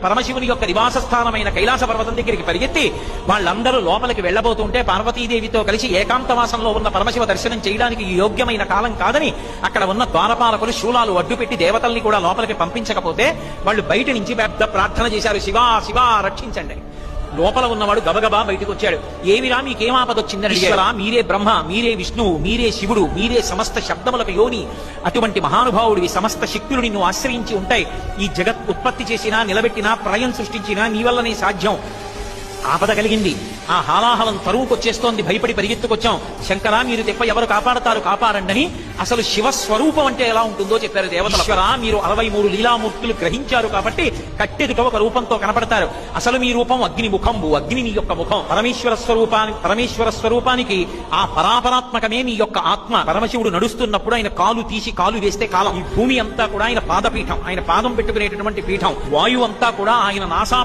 పరమశివుని యొక్క నివాస స్థానమైన కైలాస పర్వతం దగ్గరికి పరిగెత్తి వాళ్ళందరూ లోపలికి వెళ్లబోతుంటే పార్వతీదేవితో కలిసి ఏకాంతవాసంలో ఉన్న పరమశివ దర్శనం చేయడానికి యోగ్యమైన కాలం కాదని అక్కడ ఉన్న ద్వారపాలకులు శూలాలు అడ్డుపెట్టి దేవతల్ని కూడా లోపలికి పంపించకపోతే వాళ్ళు బయట నుంచి పెద్ద ప్రార్థన చేశారు, శివా శివా రక్షించండి. లోపల ఉన్నవాడు గబగబా బయటకు వచ్చాడు. ఏమిరా మీకేం ఆపదొచ్చిందని అడిగారా? మీరే బ్రహ్మ, మీరే విష్ణువు, మీరే శివుడు, మీరే సమస్త శబ్దములకు యోని, అటువంటి మహానుభావుడివి, సమస్త శక్తులు నిన్ను ఆశ్రయించి ఉంటాయి. ఈ జగత్ ఉత్పత్తి చేసినా, నిలబెట్టినా, ప్రళయం సృష్టించినా నీ వల్లనే సాధ్యం. ఆపద కలిగింది, ఆ హాలాహలం తరువుకొచ్చేస్తోంది, భయపడి పరిగెత్తుకొచ్చాం. శంకరా మీరు తెప్ప ఎవరు కాపాడతారు, కాపాడండి. అసలు శివస్వరూపం అంటే ఎలా ఉంటుందో చెప్పారు దేవతలు. మీరు 63 లీలామూర్తులు గ్రహించారు కాబట్టి కట్టెదుట ఒక రూపంతో కనపడతారు. అసలు మీ రూపం అగ్ని ముఖంబు, అగ్ని నీ యొక్క ముఖం. పరమేశ్వర స్వరూపానికి ఆ పరాపరాత్మకమే నీ యొక్క ఆత్మ. పరమశివుడు నడుస్తున్నప్పుడు ఆయన కాలు తీసి కాలు వేస్తే కాలం. ఈ భూమి అంతా కూడా ఆయన పాదపీఠం, ఆయన పాదం పెట్టుకునేటటువంటి పీఠం. వాయువు అంతా కూడా ఆయన నాసా